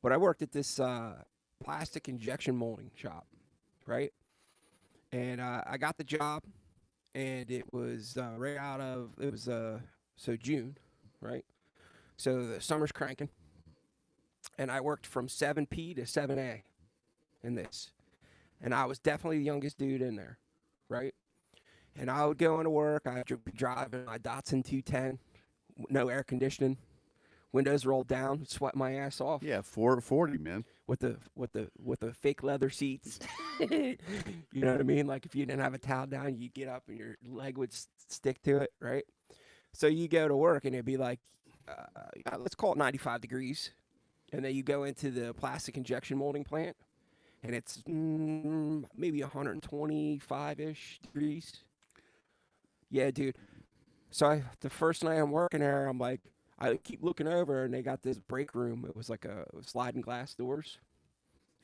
But I worked at this plastic injection molding shop, right? And I got the job, and it was June, right? So the summer's cranking, and I worked from 7P to 7A in this. And I was definitely the youngest dude in there, right? And I would go into work. I'd be driving my Datsun 210, no air conditioning, windows rolled down, sweat my ass off. Yeah, 440, man. With the fake leather seats. You know what I mean? Like if you didn't have a towel down, you get up and your leg would stick to it, right? So you go to work and it'd be like, let's call it 95 degrees. And then you go into the plastic injection molding plant. And it's maybe 125-ish degrees. Yeah, dude. So the first night I'm working there, I'm like, I keep looking over, and they got this break room. It was like a sliding glass doors,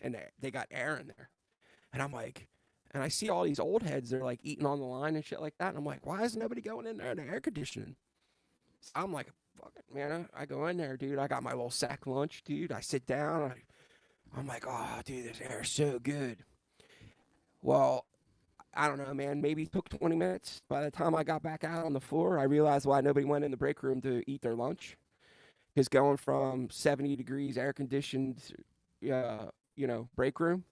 and they got air in there. And I'm like, and I see all these old heads, they're like eating on the line and shit like that. And I'm like, why is nobody going in there to air conditioning? So I'm like, fuck it, man. I go in there, dude. I got my little sack lunch, dude. I sit down. I'm like, oh, dude, this air is so good. Well, I don't know, man. Maybe it took 20 minutes. By the time I got back out on the floor, I realized why nobody went in the break room to eat their lunch. Because going from 70 degrees air-conditioned, break room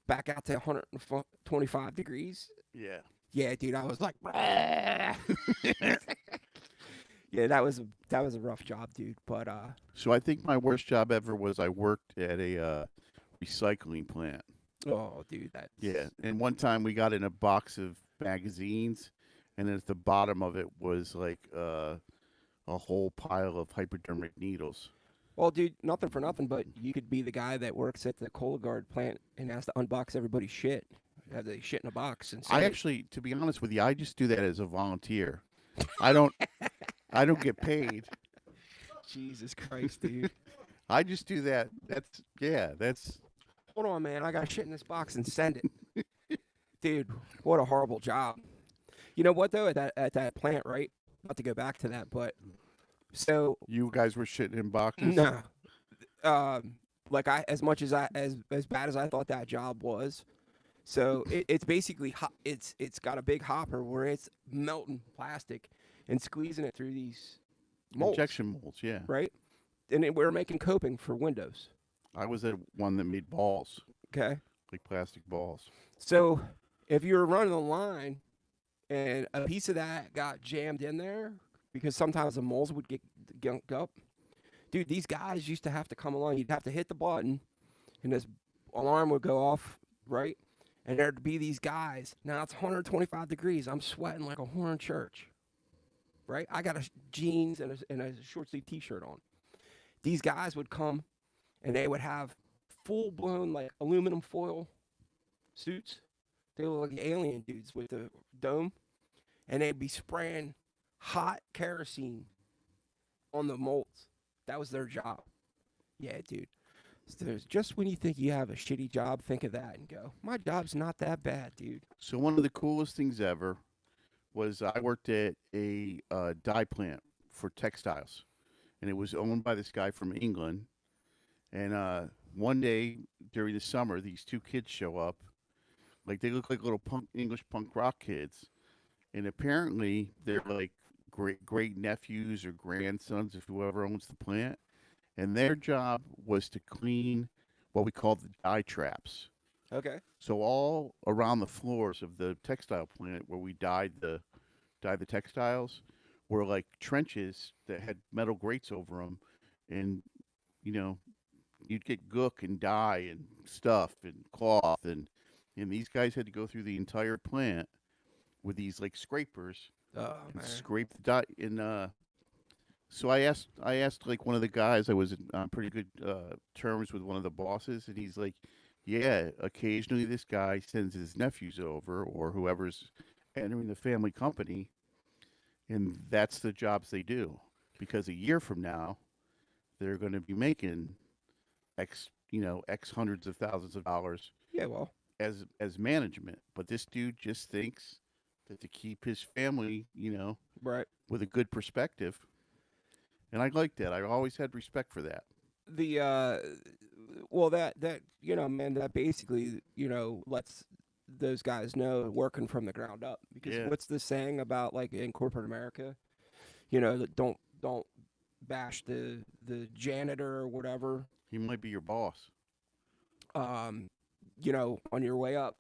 back out to 125 degrees. Yeah. Yeah, dude, I was like, yeah, that was a rough job, dude. But So I think my worst job ever was I worked at a recycling plant. oh, dude, Yeah, that's and one time we got in a box of magazines, and at the bottom of it was like a whole pile of hypodermic needles. well, dude, nothing for nothing, but you could be the guy that works at the Cologuard plant and has to unbox everybody's shit, have the shit in a box and I send it. actually, to be honest with you, I just do that as a volunteer. I don't, I don't get paid. Jesus Christ, dude. I just do that. That's yeah. That's Hold on, man. I got shit in this box and send it. Dude, what a horrible job. You know what though, at that plant, right? Not to go back to that, but so you guys were shitting in boxes. no. Like I as much as I as bad as I thought that job was. So it's basically it's got a big hopper where it's melting plastic and squeezing it through these molds, Injection molds. Yeah, right? And we're making coping for windows. I was at one that made balls, Okay. like plastic balls. So if you were running a line and a piece of that got jammed in there, because sometimes the molds would get gunked up, dude, these guys used to have to come along. You'd have to hit the button, and this alarm would go off, right? And there'd be these guys. Now it's 125 degrees. I'm sweating like a whore in church, right? I got jeans and a short sleeve T-shirt on. These guys would come, and they would have full blown like aluminum foil suits. They look like alien dudes with the dome, and they'd be spraying hot kerosene on the molds. That was their job. Yeah, dude. So there's just when you think you have a shitty job, think of that and go, my job's not that bad, dude. So one of the coolest things ever was I worked at a dye plant for textiles, and it was owned by this guy from England. And one day during the summer, these two kids show up. Like they look like little English punk rock kids, and apparently they're like great nephews or grandsons of whoever owns the plant. And their job was to clean what we call the dye traps. Okay. So all around the floors of the textile plant where we dyed the textiles were like trenches that had metal grates over them, and you know you'd get gook and dye and stuff and cloth, and these guys had to go through the entire plant with these like scrapers Oh and man. scrape the dye. And so I asked like one of the guys. I was on pretty good terms with one of the bosses, and he's like, "Yeah, occasionally this guy sends his nephews over or whoever's entering the family company, and that's the jobs they do. Because a year from now, they're going to be making X hundreds of thousands of dollars Yeah, well, as management. But this dude just thinks that to keep his family, right. with a good perspective, and I like that. I always had respect for that. The well that man, that basically, lets those guys know working from the ground up. Because Yeah, what's the saying about like in corporate America? That don't bash the janitor or whatever. he might be your boss. Um, on your way up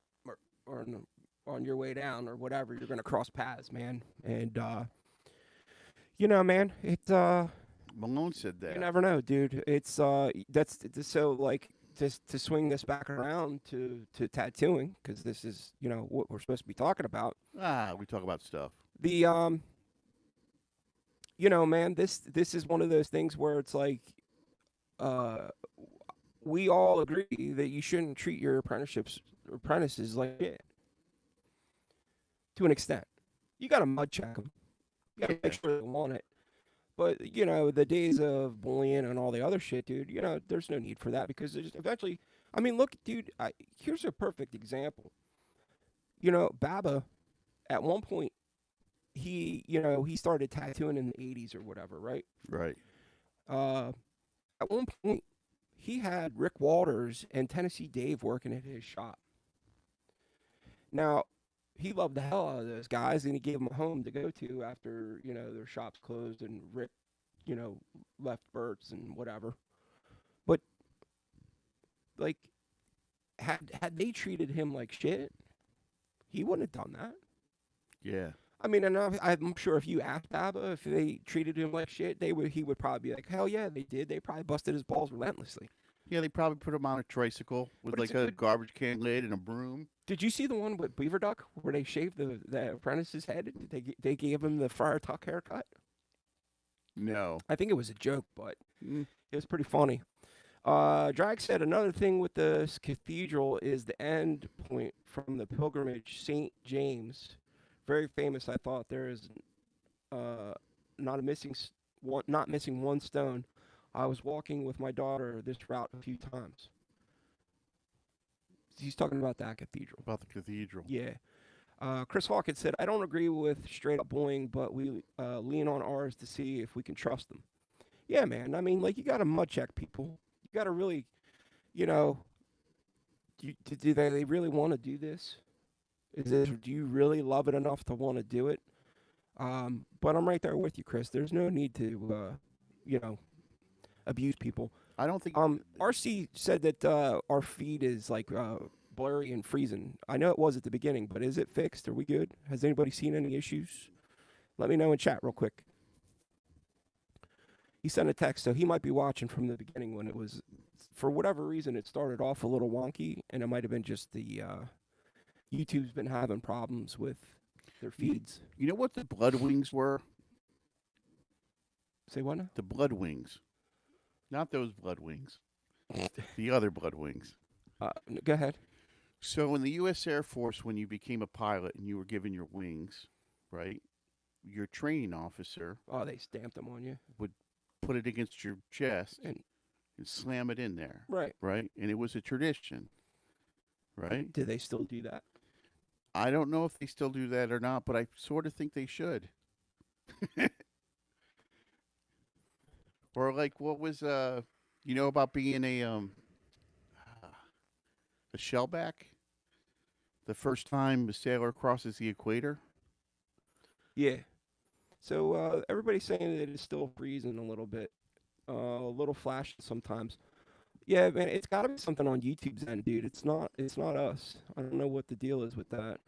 or on your way down or whatever, you're gonna cross paths, man. And man, it's Malone said you that. never know, dude. It's so like just to swing this back around to tattooing, because this is what we're supposed to be talking about. We talk about stuff. The man, this is one of those things where it's like uh we all agree that you shouldn't treat your apprentices like shit to an extent. You got to mud check them. You got to make Yeah. sure they want it. But the days of bullying and all the other shit, dude. There's no need for that, because there's eventually. I mean, look, dude. Here's a perfect example. Baba, at one point, he started tattooing in the '80s or whatever, right? Right. Uh, at one point, he had Rick Walters and Tennessee Dave working at his shop. Now, he loved the hell out of those guys, and he gave them a home to go to after their shops closed and Rick, you know, left Burt's and whatever. But like, had they treated him like shit, he wouldn't have done that. Yeah. I mean, and I'm sure if you asked Abba if they treated him like shit, he would probably be like, hell yeah, they did. They probably busted his balls relentlessly. Yeah, they probably put him on a tricycle with But it's like a a good. garbage can lid and a broom. Did you see the one with Beaver Duck where they shaved the apprentice's head? They gave him the Friar Tuck haircut. No. I think it was a joke, but Mm. it was pretty funny. Drag said another thing with this cathedral is the end point from the pilgrimage St. James. Very famous, I thought. There is uh, not a not missing one stone. I was walking with my daughter this route a few times. He's talking about that cathedral. About the cathedral. Yeah. Chris Hawkins said, I don't agree with straight up bullying, but we lean on ours to see if we can trust them. Yeah, man. I mean, like, you got to mud check people. You got to really, you know, do they really want to do this? Do you really love it enough to want to do it? But I'm right there with you, Chris. There's no need to, you know, abuse people. I don't think. RC said that our feed is like blurry and freezing. I know it was at the beginning, but is it fixed? Are we good? Has anybody seen any issues? Let me know in chat real quick. He sent a text, so he might be watching from the beginning when it was, for whatever reason, it started off a little wonky, and it might have been just the YouTube's been having problems with their feeds. You know what the blood wings were? Say what now? The blood wings. Not those blood wings. The other blood wings. Go ahead. So in the U.S. Air Force, when you became a pilot and you were given your wings, right, your training officer Oh, they stamped them on you. would put it against your chest And slam it in there, right. right? And it was a tradition, right? Do they still do that? I don't know if they still do that or not, but I sort of think they should. Or like, what was you know about being a shellback? The first time a sailor crosses the equator. Yeah. So everybody's saying that it's still freezing a little bit, a little flashing sometimes. Yeah, man, it's got to be something on YouTube's end, dude. It's not us. I don't know what the deal is with that.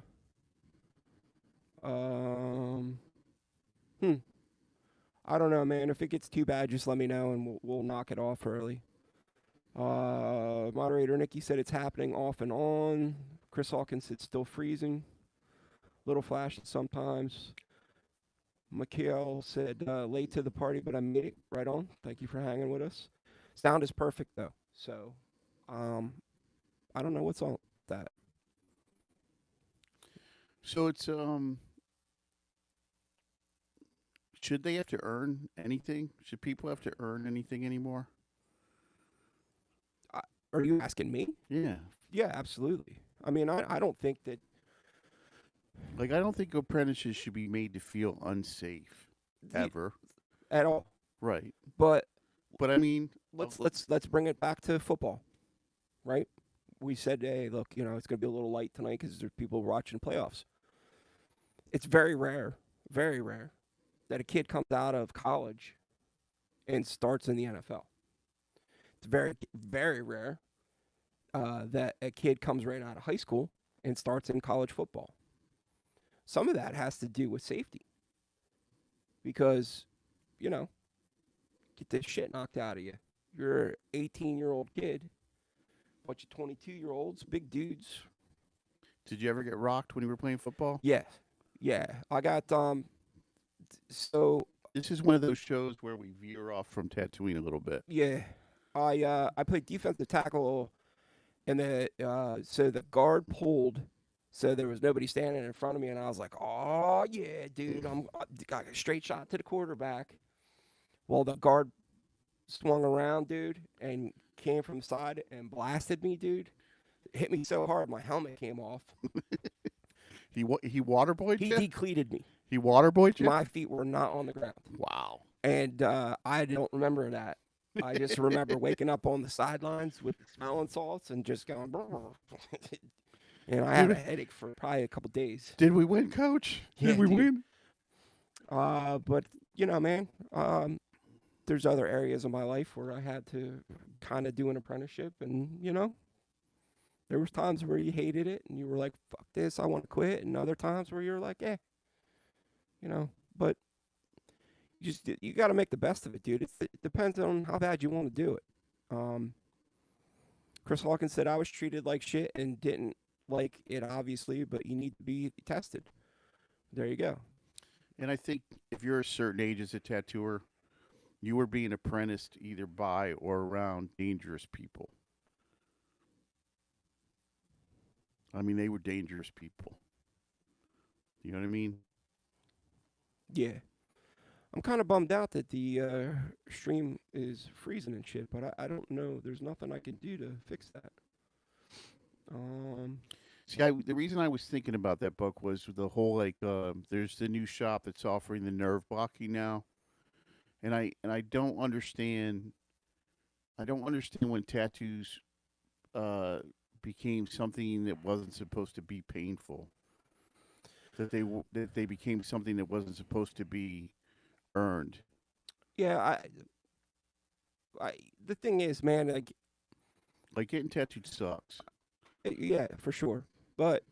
I don't know, man. If it gets too bad, just let me know and we'll knock it off early. Moderator Nikki said it's happening off and on. Chris Hawkins said it's still freezing. Little flashes sometimes. Mikhail said late to the party, but I made it. Right on. Thank you for hanging with us. Sound is perfect though. So, I don't know what's on that. So it's should they have to earn anything? Should people have to earn anything anymore? Are you asking me? Yeah. Yeah, absolutely. I mean, I don't think that. Like, I don't think apprentices should be made to feel unsafe ever. At all. Right. But I mean, let's bring it back to football, right? We said, hey, look, you know, it's going to be a little light tonight because there's people watching playoffs. It's very rare that a kid comes out of college and starts in the NFL. It's very, very rare that a kid comes right out of high school and starts in college football. Some of that has to do with safety because, you know, get this shit knocked out of you. You're an 18-year-old kid, bunch of 22-year-olds, big dudes. Did you ever get rocked when you were playing football? Yeah. I got so this is one of those shows where we veer off from tattooing a little bit. Yeah, I played defensive tackle, and so the guard pulled, so there was nobody standing in front of me, and I was like, oh yeah, dude, I got a straight shot to the quarterback. Well, the guard swung around, dude, and came from the side and blasted me, dude. It hit me so hard, my helmet came off. He waterboyed you? He decleated me. He waterboyed you? My feet were not on the ground. Wow. And I don't remember that. I just remember waking up on the sidelines with smelling salts and just going, and I had a headache for probably a couple days. Did we win, Coach? Yeah, Did we win? But you know, man, there's other areas of my life where I had to kind of do an apprenticeship, and you know, There was times where you hated it and you were like, "Fuck this, I want to quit," and other times where you're like, "Eh, you know." But you got to make the best of it, dude. It depends on how bad you want to do it. Um, Chris Hawkins said I was treated like shit and didn't like it, obviously, but you need to be tested. There you go. And I think if you're a certain age as a tattooer, you were being apprenticed either by or around dangerous people. I mean, they were dangerous people. You know what I mean? Yeah. I'm kind of bummed out that the stream is freezing and shit, but I don't know. There's nothing I can do to fix that. Um, See, the reason I was thinking about that book was the whole like, there's the new shop that's offering the nerve blocking now, and I don't understand. I don't understand when tattoos uh, became something that wasn't supposed to be painful. That they became something that wasn't supposed to be earned. yeah, the thing is, man, Like getting tattooed sucks. yeah, for sure. But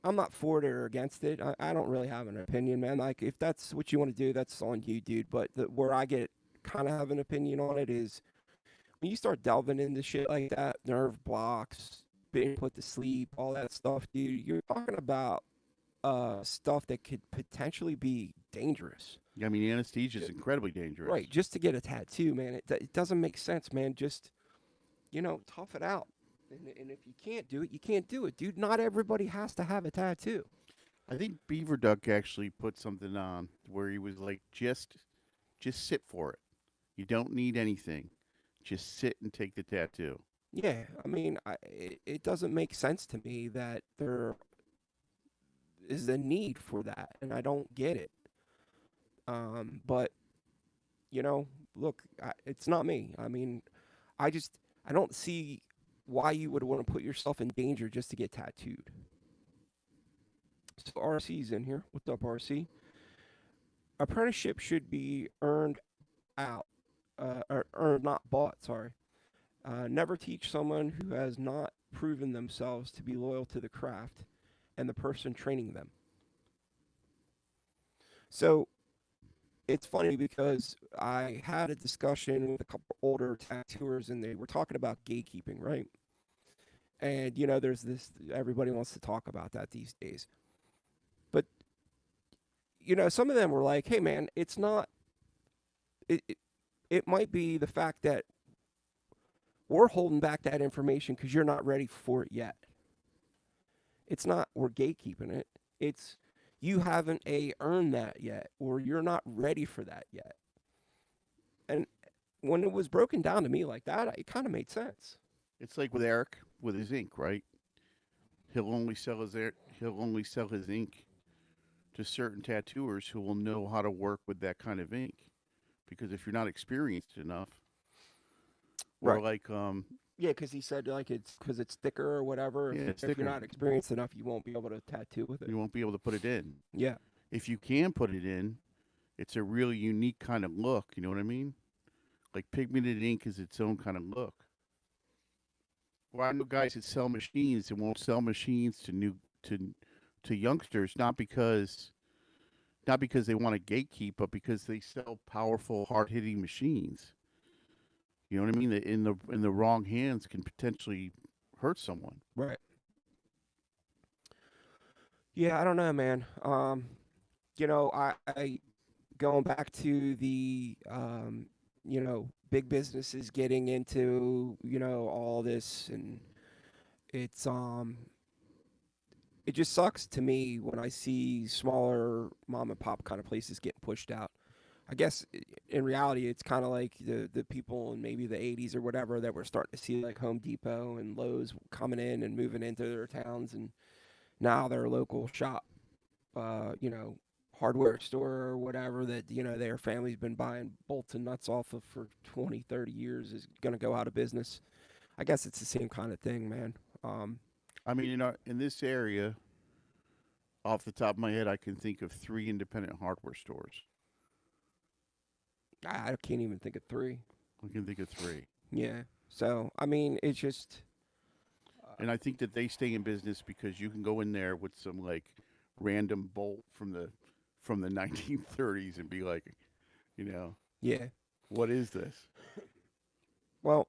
I'm not for it or against it. I don't really have an opinion, man. Like, if that's what you want to do, that's on you, dude. But where I get kind of have an opinion on it is when you start delving into shit like that, nerve blocks, being put to sleep, all that stuff, dude, you're talking about stuff that could potentially be dangerous. I mean, anesthesia is incredibly dangerous. Right, just to get a tattoo, man, it doesn't make sense, man. Just, tough it out. And if you can't do it, you can't do it, dude. Not everybody has to have a tattoo. I think Beaver Duck actually put something on where he was like, just sit for it. You don't need anything. Just sit and take the tattoo. Yeah, I mean, it doesn't make sense to me that there is a need for that, and I don't get it. But look, it's not me. I mean, I don't see why you would want to put yourself in danger just to get tattooed. So RC's in here. What's up, RC? Apprenticeship should be earned out, or earned, not bought. Sorry. Never teach someone who has not proven themselves to be loyal to the craft and the person training them. So it's funny because I had a discussion with a couple older tattooers and they were talking about gatekeeping, right? And there's this, everybody wants to talk about that these days. But some of them were like, "Hey, man, it's not. It might be the fact that we're holding back that information because you're not ready for it yet. It's not we're gatekeeping it. It's you haven't earned that yet, or you're not ready for that yet." And when it was broken down to me like that, it kind of made sense. It's like with Eric with his ink, right? He'll only sell his ink to certain tattooers who will know how to work with that kind of ink. Because if you're not experienced enough, or Right. like Yeah, because he said like it's because it's thicker or whatever. yeah, If you're not experienced enough, you won't be able to tattoo with it. you won't be able to put it in. Yeah. If you can put it in, it's a really unique kind of look. You know what I mean? Like pigmented ink is its own kind of look. Well, I know guys that sell machines and won't sell machines to to youngsters, not because they want to gatekeep, but because they sell powerful, hard hitting machines. You know what I mean? That in the wrong hands can potentially hurt someone. Right. Yeah, I don't know, man. I going back to the big businesses getting into all this, and it's it just sucks to me when I see smaller mom and pop kind of places getting pushed out. I guess in reality, it's kind of like the people in maybe the 80s or whatever that we're starting to see like Home Depot and Lowe's coming in and moving into their towns, and now their local shop, uh, you know, hardware store or whatever that their family's been buying bolts and nuts off of for 20, 30 years is going to go out of business. I guess it's the same kind of thing, man. Um, I mean, in this area, off the top of my head, I can think of 3 independent hardware stores. I can't even think of three. I can think of 3. Yeah. So I mean, it's just And I think that they stay in business because you can go in there with some like random bolt from the 1930s and be like, you know, Yeah. what is this? Well,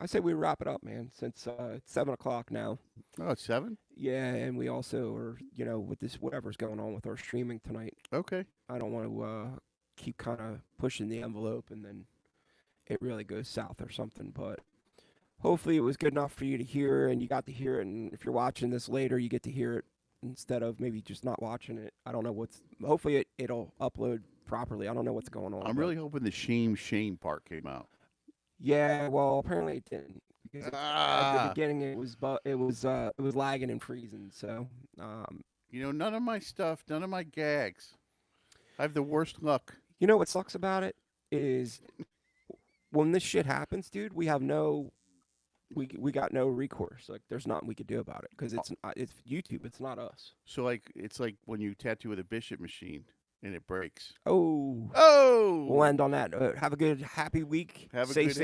I say we wrap it up, man. Since it's 7 o'clock now. Oh, it's 7? Yeah, and we also are, with this whatever's going on with our streaming tonight. Okay. I don't want to keep kind of pushing the envelope and then it really goes south or something. But hopefully it was good enough for you to hear and you got to hear it. And if you're watching this later, you get to hear it instead of maybe just not watching it. I don't know hopefully it'll upload properly. I don't know what's going on. I'm really hoping the shame part came out. Yeah, well, apparently it didn't. Because at the Ah, beginning it was lagging and freezing. So, none of my stuff, none of my gags. I have the worst luck. you know what sucks about it is when this shit happens, dude, we got no recourse. Like there's nothing we could do about it because it's YouTube. It's not us. So it's like when you tattoo with a bishop machine and it breaks. Oh, Oh, we'll end on that. Have a good, happy week. have a Stay good safe.